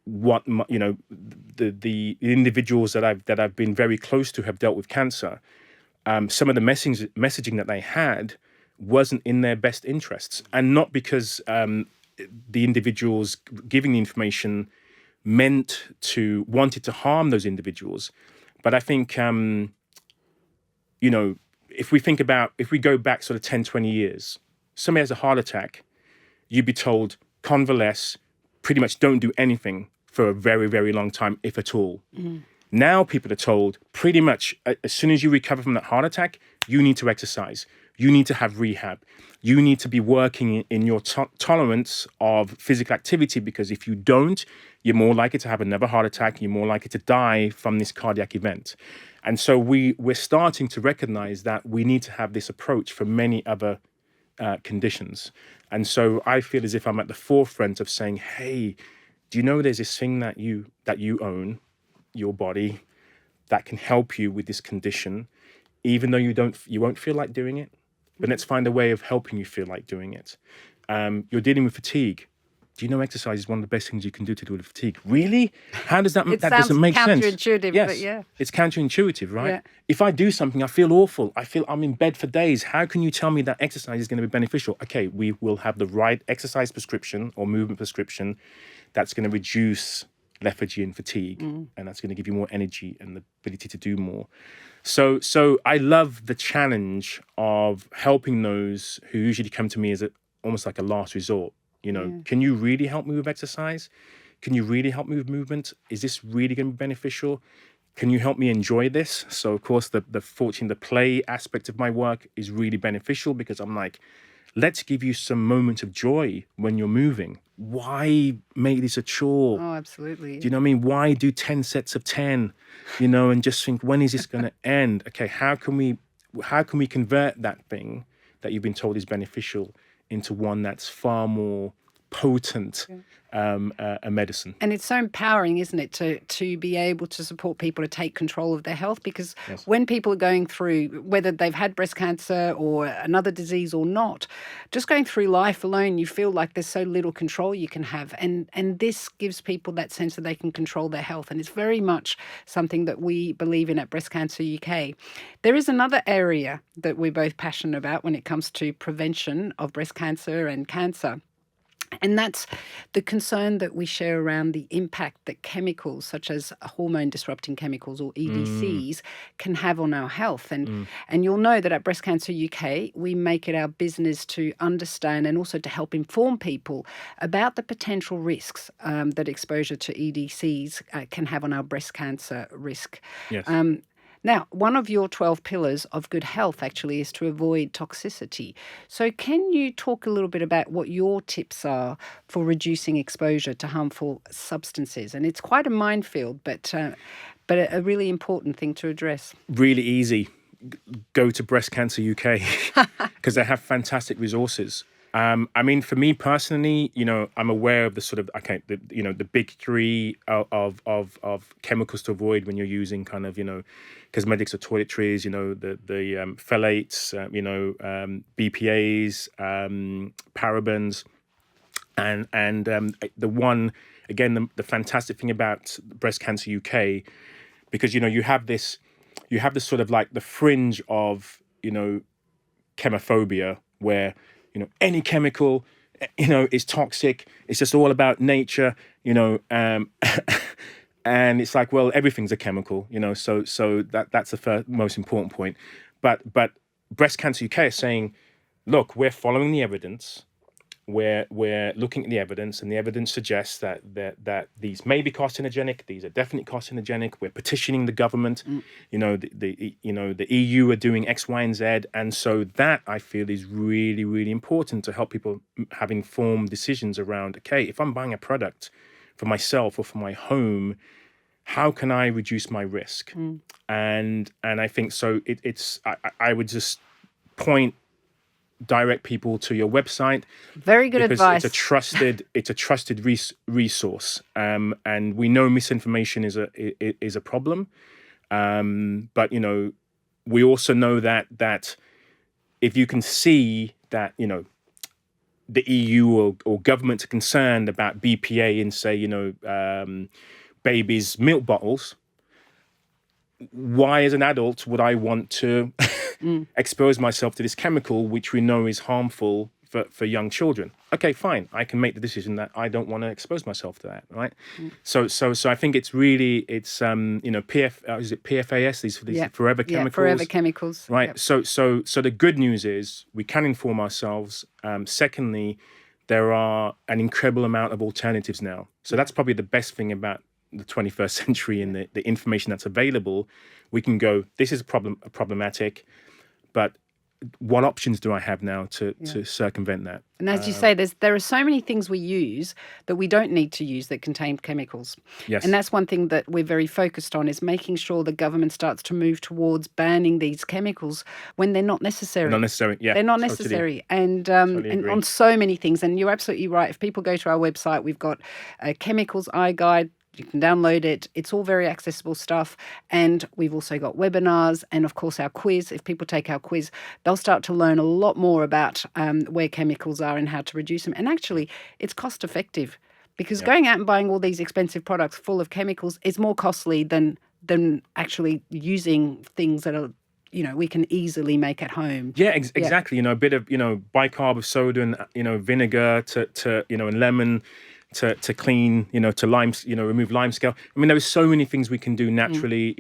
what the individuals that I've been very close to have dealt with cancer. Some of the messaging that they had wasn't in their best interests, and not because the individuals giving the information wanted to harm those individuals, but I think if we go back sort of 10, 20 years, somebody has a heart attack, you'd be told convalesce, pretty much don't do anything for a very, very long time, if at all. Mm-hmm. Now people are told pretty much as soon as you recover from that heart attack, you need to exercise. You need to have rehab. You need to be working in your tolerance of physical activity, because if you don't, you're more likely to have another heart attack. You're more likely to die from this cardiac event. And so we're starting to recognize that we need to have this approach for many other conditions. And so I feel as if I'm at the forefront of saying, hey, do you know there's this thing that you own, your body, that can help you with this condition, even though you won't feel like doing it, but let's find a way of helping you feel like doing it. You're dealing with fatigue. Do you know exercise is one of the best things you can do to deal with fatigue? Really? How does that? That doesn't make sense. It sounds counterintuitive, yes, but yeah, it's counterintuitive, right? Yeah. If I do something, I feel awful. I feel I'm in bed for days. How can you tell me that exercise is going to be beneficial? Okay, we will have the right exercise prescription or movement prescription that's going to reduce lethargy and fatigue, and that's going to give you more energy and the ability to do more. So I love the challenge of helping those who usually come to me as almost like a last resort. Can you really help me with exercise? Can you really help me with movement? Is this really going to be beneficial? Can you help me enjoy this? So of course the play aspect of my work is really beneficial, because I'm like, let's give you some moment of joy when you're moving. Why make this a chore? Oh, absolutely. Do you know what I mean? Why do 10 sets of 10? And just think, when is this going to end? Okay, how can we convert that thing that you've been told is beneficial into one that's far more potent a medicine? And it's so empowering, isn't it, to be able to support people to take control of their health, because Yes. when people are going through, whether they've had breast cancer or another disease or not, just going through life alone, you feel like there's so little control you can have. And this gives people that sense that they can control their health. And it's very much something that we believe in at Breast Cancer UK. There is another area that we're both passionate about when it comes to prevention of breast cancer and cancer. And that's the concern that we share around the impact that chemicals such as hormone disrupting chemicals, or EDCs, can have on our health. And you'll know that at Breast Cancer UK, we make it our business to understand and also to help inform people about the potential risks that exposure to EDCs can have on our breast cancer risk. Yes. Now, one of your 12 pillars of good health actually is to avoid toxicity. So can you talk a little bit about what your tips are for reducing exposure to harmful substances? And it's quite a minefield, but a really important thing to address. Really easy. go to Breast Cancer UK because they have fantastic resources. I mean, for me personally, I'm aware of the sort of the big three of chemicals to avoid when you're using kind of cosmetics or toiletries. The phthalates, BPA's, parabens, and the one again the fantastic thing about Breast Cancer UK, because you have this sort of like the fringe of chemophobia where any chemical is toxic. It's just all about nature, and it's like, well, everything's a chemical, so that's the first most important point. But Breast Cancer UK is saying, look, we're following the evidence. We're looking at the evidence, and the evidence suggests that these may be carcinogenic. These are definitely carcinogenic. We're petitioning the government. The EU are doing X, Y, and Z, and so that I feel is really, really important to help people have informed decisions around. Okay, if I'm buying a product for myself or for my home, how can I reduce my risk? And I think so. I would just direct people to your website. Very good advice. It's a trusted resource, and we know misinformation is a problem, but we also know that if you can see that the EU or governments are concerned about BPA in, say, babies' milk bottles, why as an adult would I want to expose myself to this chemical which we know is harmful for young children? Okay, fine. I can make the decision that I don't want to expose myself to that, right? So I think it's really is it PFAS, these forever chemicals? Yeah, forever chemicals. Right. Yep. So the good news is we can inform ourselves. Secondly, there are an incredible amount of alternatives now. So that's probably the best thing about the 21st century and the information that's available. We can go, this is problematic, but what options do I have now to circumvent that? And as you say, there are so many things we use that we don't need to use that contain chemicals. Yes. And that's one thing that we're very focused on, is making sure the government starts to move towards banning these chemicals when they're not necessary. Not necessary, yeah. They're not Totally. necessary. And Totally on so many things. And you're absolutely right. If people go to our website, we've got a chemicals eye guide. You can download it. It's all very accessible stuff. And we've also got webinars and, of course, our quiz. If people take our quiz, they'll start to learn a lot more about where chemicals are and how to reduce them. And actually, it's cost effective, because going out and buying all these expensive products full of chemicals is more costly than actually using things that are we can easily make at home. Yeah, exactly. A bit of bicarb of soda and vinegar to and lemon to clean, to lime, remove lime scale. I mean, there are so many things we can do naturally.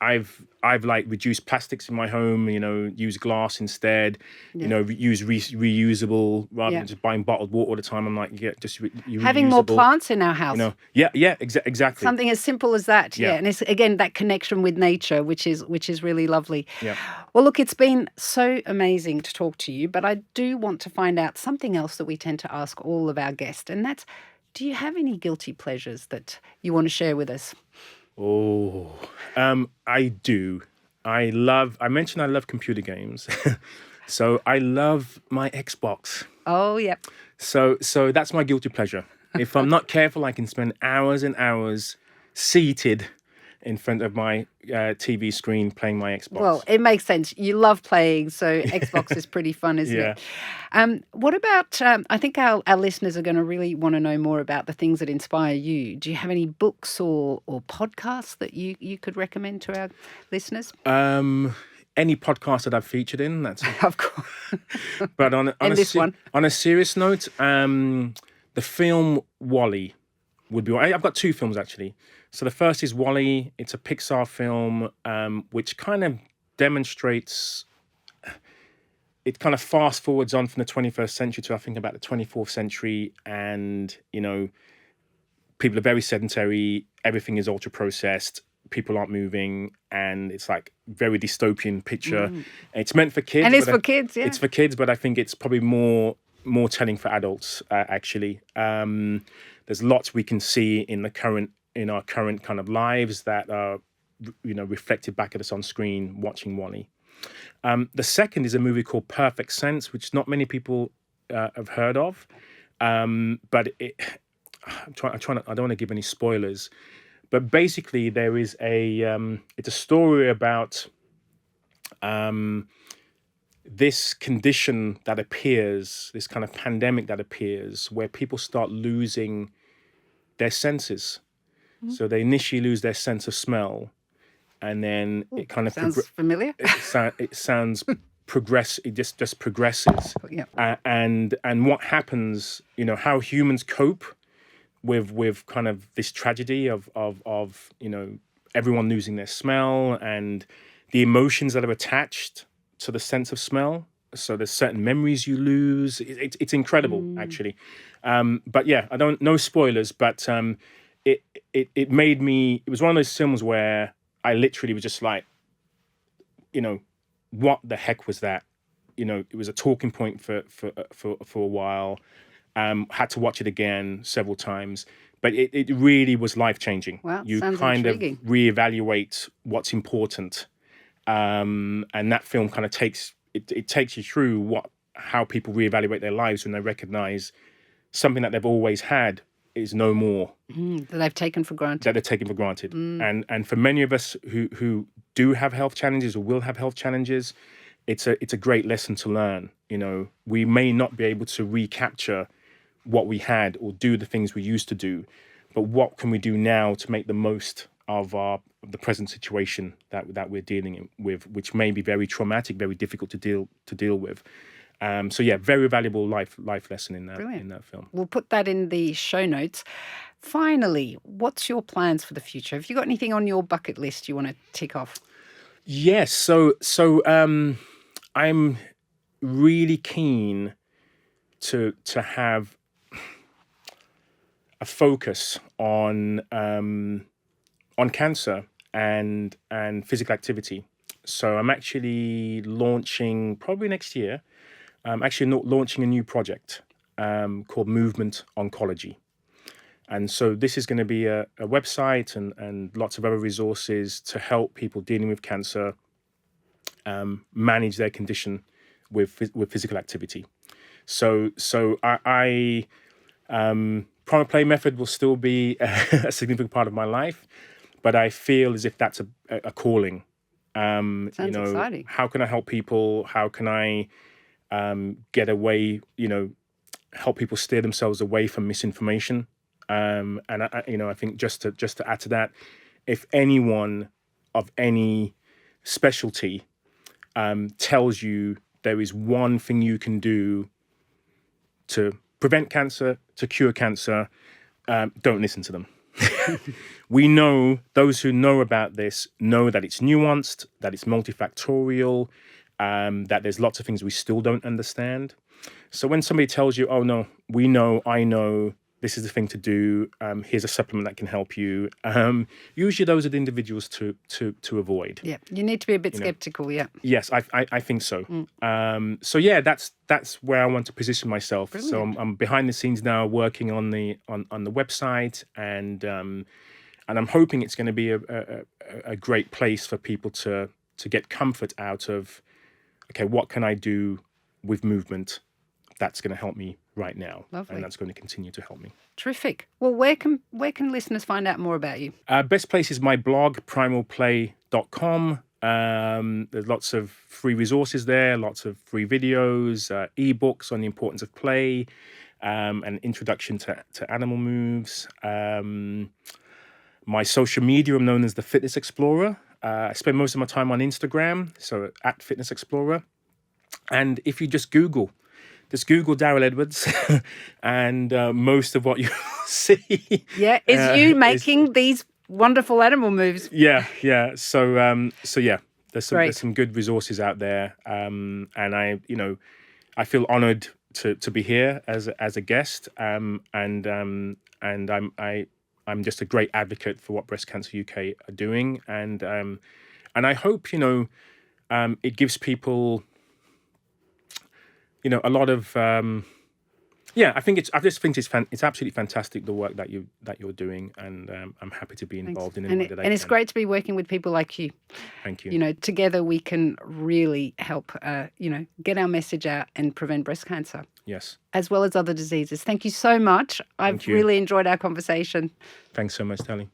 I've like reduced plastics in my home. Use glass instead. Use reusable rather than just buying bottled water all the time. I'm like, just having more plants in our house. Exactly. Something as simple as that. Yeah, and it's again that connection with nature, which is really lovely. Yeah. Well, look, it's been so amazing to talk to you, but I do want to find out something else that we tend to ask all of our guests, and that's, do you have any guilty pleasures that you want to share with us? Oh, I do. I mentioned I love computer games. So I love my Xbox. Oh, yep. So that's my guilty pleasure. If I'm not careful, I can spend hours and hours seated in front of my TV screen playing my Xbox. Well, it makes sense. You love playing, so Xbox is pretty fun, isn't it? What about, I think our listeners are going to really want to know more about the things that inspire you. Do you have any books or podcasts that you could recommend to our listeners? Any podcast that I've featured in, that's of course. But on a serious note, the film WALL-E would be. I've got two films actually. So the first is WALL-E. It's a Pixar film which kind of demonstrates. It kind of fast forwards on from the 21st century to I think about the 24th century, and people are very sedentary. Everything is ultra processed. People aren't moving, and it's like very dystopian picture. It's meant for kids, and it's for kids. Yeah, it's for kids, but I think it's probably more telling for adults. Actually, there's lots we can see in our current kind of lives that are reflected back at us on screen watching WALL-E. The second is a movie called Perfect Sense, which not many people have heard of. But I don't want to give any spoilers. But basically, there is it's a story about this condition that appears, this kind of pandemic that appears, where people start losing their senses. So they initially lose their sense of smell, and then it kind of sounds familiar. It sounds progress. It just progresses. Yeah. And what happens? How humans cope with kind of this tragedy of everyone losing their smell and the emotions that are attached to the sense of smell. So there's certain memories you lose. It's incredible, actually. But yeah, no spoilers, but it made me. It was one of those films where I literally was just like, what the heck was that? It was a talking point for a while. Had to watch it again several times, but it really was life-changing. Wow, you sounds kind intriguing. of reevaluate what's important, and that film kind of takes you through how people reevaluate their lives when they recognize something that they've always had is no more. That they've taken for granted. That they're taken for granted. And for many of us who do have health challenges or will have health challenges, it's a great lesson to learn. We may not be able to recapture what we had or do the things we used to do, but what can we do now to make the most of the present situation that we're dealing with, which may be very traumatic, very difficult to deal with. So yeah, very valuable life lesson in that film. We'll put that in the show notes. Finally, what's your plans for the future? Have you got anything on your bucket list you want to tick off? Yes. So I'm really keen to have a focus on cancer and physical activity. So I'm actually launching probably next year. I'm actually launching a new project called Movement Oncology. And so this is going to be a website and lots of other resources to help people dealing with cancer manage their condition with physical activity. So Primal Play Method will still be a significant part of my life, but I feel as if that's a calling. Sounds exciting. How can I help people? How can I get away, help people steer themselves away from misinformation? And I think just to add to that, if anyone of any specialty tells you there is one thing you can do to prevent cancer, to cure cancer, don't listen to them. We know, those who know about this know that it's nuanced, that it's multifactorial, that there's lots of things we still don't understand. So when somebody tells you, oh no, we know, I know, this is the thing to do, here's a supplement that can help you, usually those are the individuals to avoid. Yeah, you need to be a bit skeptical, yeah. Yes, I think so. So yeah, that's where I want to position myself. Brilliant. So I'm behind the scenes now working on the website, and I'm hoping it's going to be a great place for people to get comfort out of, okay, what can I do with movement that's going to help me right now? Lovely. And that's going to continue to help me. Terrific. Well, where can listeners find out more about you? Best place is my blog, primalplay.com. There's lots of free resources there, lots of free videos, ebooks on the importance of play, an introduction to animal moves. My social media, I'm known as the Fitness Explorer. I spend most of my time on Instagram, so at Fitness Explorer. And if you just Google Darryl Edwards, and most of what you see. Yeah, is you making these wonderful animal moves. Yeah. So yeah, there's some good resources out there, and I feel honoured to be here as a guest, and I'm just a great advocate for what Breast Cancer UK are doing, and I hope it gives people a lot of Yeah, I just think it's absolutely fantastic the work that you're doing, and I'm happy to be involved in any way that I And it's can. great to be working with people like you. Thank you. You know, together we can really help, get our message out and prevent breast cancer, Yes. as well as other diseases. Thank you so much. I've Thank you. really enjoyed our conversation. Thanks so much, Thalie.